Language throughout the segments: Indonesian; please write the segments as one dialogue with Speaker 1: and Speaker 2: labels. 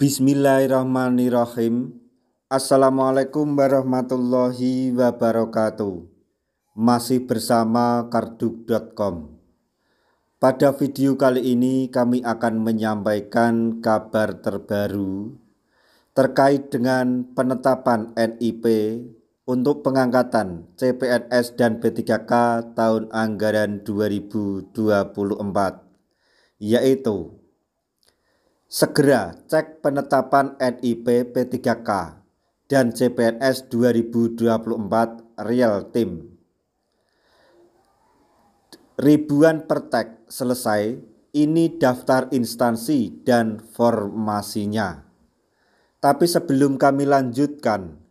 Speaker 1: Bismillahirrahmanirrahim. Assalamualaikum warahmatullahi wabarakatuh. Masih bersama karduk.com. Pada video kali ini kami akan menyampaikan kabar terbaru terkait dengan penetapan NIP untuk pengangkatan CPNS dan P3K tahun anggaran 2024, yaitu segera cek penetapan NIP P3K dan CPNS 2024 real time. Ribuan pertek selesai, ini daftar instansi dan formasinya. Tapi sebelum kami lanjutkan,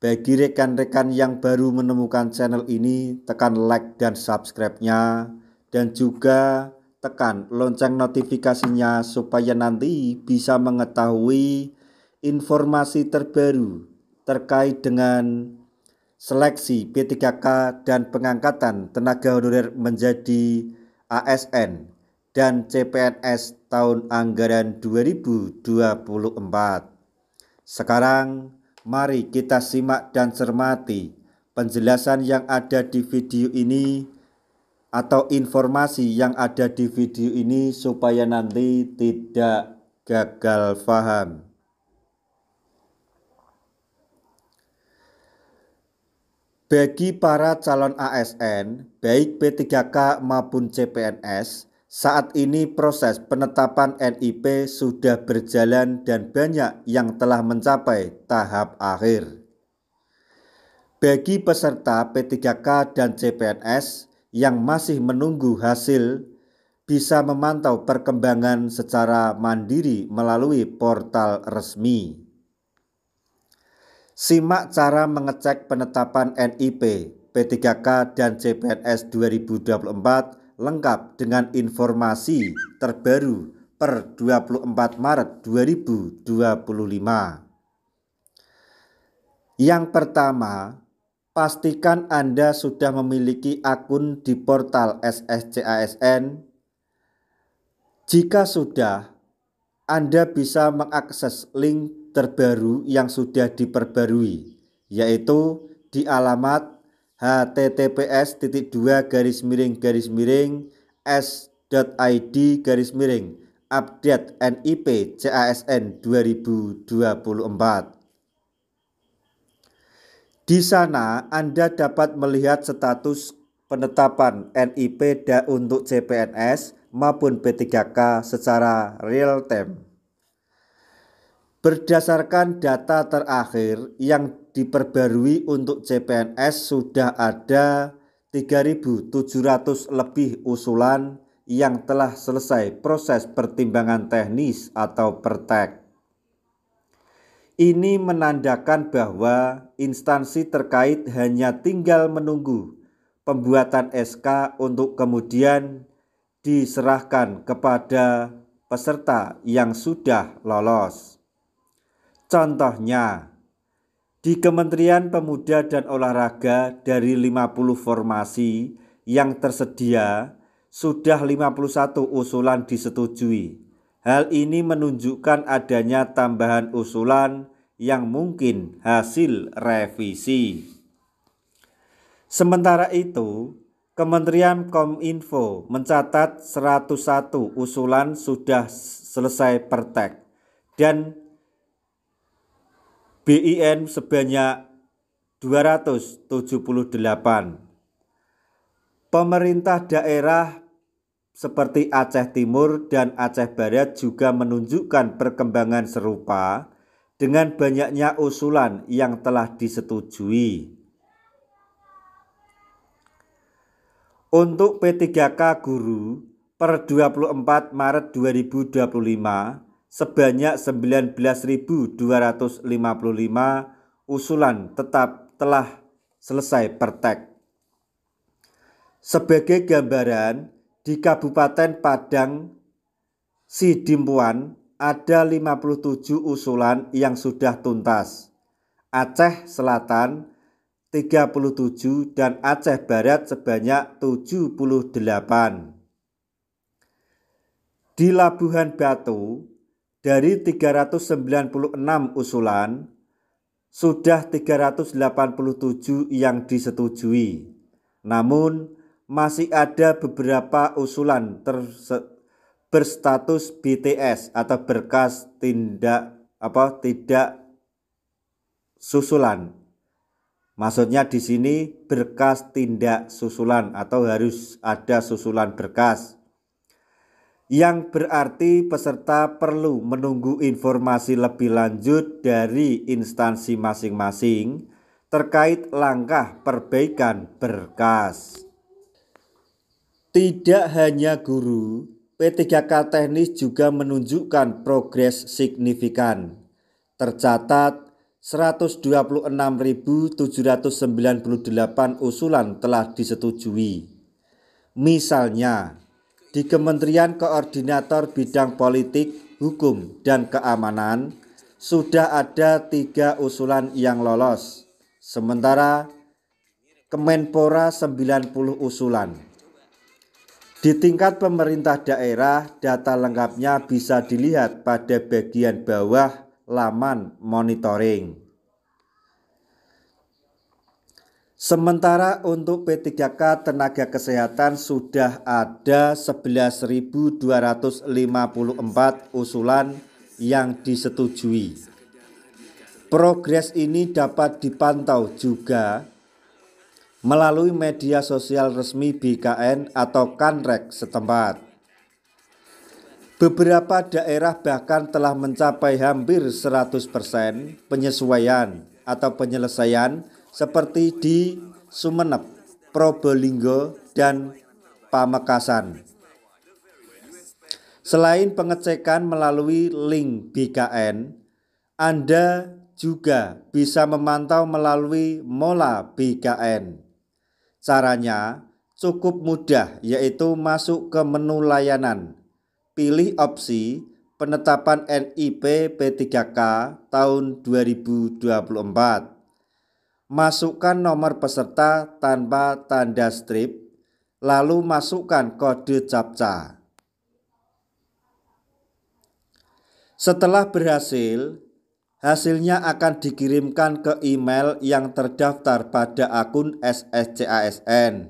Speaker 1: bagi rekan-rekan yang baru menemukan channel ini, tekan like dan subscribe-nya, dan juga tekan lonceng notifikasinya supaya nanti bisa mengetahui informasi terbaru terkait dengan seleksi P3K dan pengangkatan tenaga honorer menjadi ASN dan CPNS tahun anggaran 2024. Sekarang mari kita simak dan cermati penjelasan yang ada di video ini atau informasi yang ada di video ini supaya nanti tidak gagal paham. Bagi para calon ASN, baik P3K maupun CPNS, saat ini proses penetapan NIP sudah berjalan dan banyak yang telah mencapai tahap akhir. Bagi peserta P3K dan CPNS yang masih menunggu hasil, bisa memantau perkembangan secara mandiri melalui portal resmi. Simak cara mengecek penetapan NIP, P3K dan CPNS 2024 lengkap dengan informasi terbaru per 24 Maret 2025. Yang pertama, pastikan Anda sudah memiliki akun di portal SSCASN. Jika sudah, Anda bisa mengakses link terbaru yang sudah diperbarui, yaitu di alamat https://s.id/update NIP CASN 2024. Di sana Anda dapat melihat status penetapan NIP untuk CPNS maupun P3K secara real time. Berdasarkan data terakhir yang diperbarui untuk CPNS, sudah ada 3.700 lebih usulan yang telah selesai proses pertimbangan teknis atau pertek. Ini menandakan bahwa instansi terkait hanya tinggal menunggu pembuatan SK untuk kemudian diserahkan kepada peserta yang sudah lolos. Contohnya, di Kementerian Pemuda dan Olahraga dari 50 formasi yang tersedia, sudah 51 usulan disetujui. Hal ini menunjukkan adanya tambahan usulan yang mungkin hasil revisi. Sementara itu, Kementerian Kominfo mencatat 101 usulan sudah selesai pertek dan BIN sebanyak 278. Pemerintah daerah seperti Aceh Timur dan Aceh Barat juga menunjukkan perkembangan serupa dengan banyaknya usulan yang telah disetujui. Untuk P3K guru per 24 Maret 2025 sebanyak 19.255 usulan tetap telah selesai pertek. Sebagai gambaran, di Kabupaten Padang Sidimpuan ada 57 usulan yang sudah tuntas, Aceh Selatan 37 dan Aceh Barat sebanyak 78. Di Labuhan Batu Dari 396 usulan, sudah 387 yang disetujui. Namun, masih ada beberapa usulan berstatus BTS atau berkas tidak susulan. Maksudnya di sini berkas tindak susulan atau harus ada susulan berkas. Yang berarti peserta perlu menunggu informasi lebih lanjut dari instansi masing-masing terkait langkah perbaikan berkas. Tidak hanya guru, P3K teknis juga menunjukkan progres signifikan. Tercatat 126.798 usulan telah disetujui. Misalnya, di Kementerian Koordinator Bidang Politik, Hukum, dan Keamanan sudah ada 3 usulan yang lolos, sementara Kemenpora 90 usulan. Di tingkat pemerintah daerah, data lengkapnya bisa dilihat pada bagian bawah laman monitoring. Sementara untuk P3K tenaga kesehatan sudah ada 11.254 usulan yang disetujui. Progres ini dapat dipantau juga melalui media sosial resmi BKN atau Kanrek setempat. Beberapa daerah bahkan telah mencapai hampir 100% penyesuaian atau penyelesaian seperti di Sumeneb, Probolinggo, dan Pamekasan. Selain pengecekan melalui link BKN, Anda juga bisa memantau melalui Mola BKN. Caranya cukup mudah, yaitu masuk ke menu layanan, pilih opsi penetapan NIP P3K tahun 2024. Masukkan nomor peserta tanpa tanda strip, lalu masukkan kode CAPTCA. Setelah berhasil, hasilnya akan dikirimkan ke email yang terdaftar pada akun SSCASN.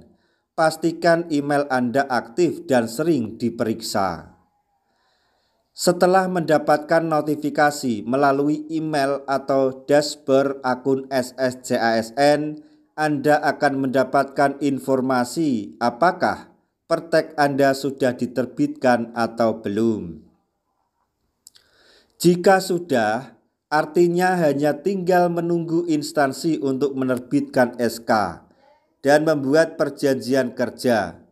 Speaker 1: Pastikan email Anda aktif dan sering diperiksa. Setelah mendapatkan notifikasi melalui email atau dashboard akun SSCASN, Anda akan mendapatkan informasi apakah pertek Anda sudah diterbitkan atau belum. Jika sudah, artinya hanya tinggal menunggu instansi untuk menerbitkan SK dan membuat perjanjian kerja.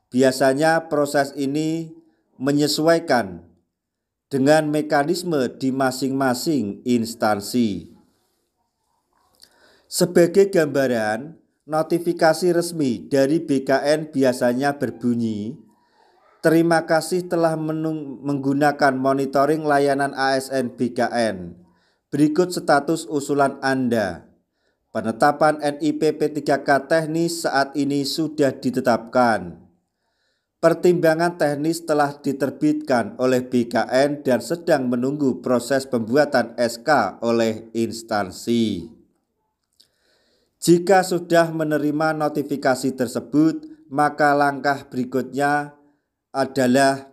Speaker 1: Biasanya proses ini menyesuaikan dengan mekanisme di masing-masing instansi. Sebagai gambaran, notifikasi resmi dari BKN biasanya berbunyi, "Terima kasih telah menggunakan monitoring layanan ASN BKN. Berikut status usulan Anda. Penetapan NIP P3K teknis saat ini sudah ditetapkan. Pertimbangan teknis telah diterbitkan oleh BKN dan sedang menunggu proses pembuatan SK oleh instansi." Jika sudah menerima notifikasi tersebut, maka langkah berikutnya adalah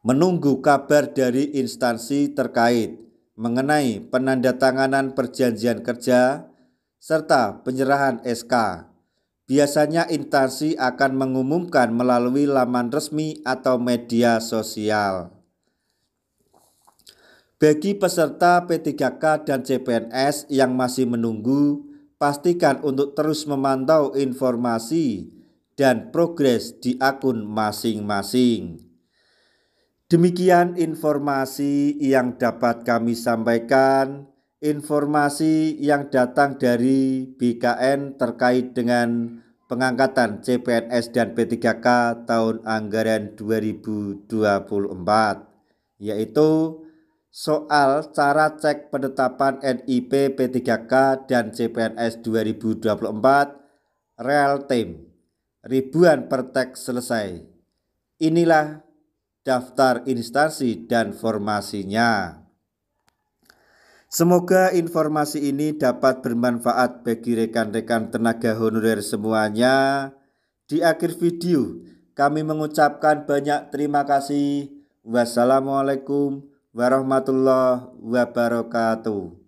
Speaker 1: menunggu kabar dari instansi terkait mengenai penandatanganan perjanjian kerja serta penyerahan SK. Biasanya instansi akan mengumumkan melalui laman resmi atau media sosial. Bagi peserta P3K dan CPNS yang masih menunggu, pastikan untuk terus memantau informasi dan progres di akun masing-masing. Demikian informasi yang dapat kami sampaikan. Informasi yang datang dari BKN terkait dengan pengangkatan CPNS dan P3K tahun anggaran 2024, yaitu soal cara cek penetapan NIP P3K dan CPNS 2024 real time. Ribuan pertek selesai. Inilah daftar instansi dan formasinya. Semoga informasi ini dapat bermanfaat bagi rekan-rekan tenaga honorer semuanya. Di akhir video, kami mengucapkan banyak terima kasih. Wassalamualaikum warahmatullahi wabarakatuh.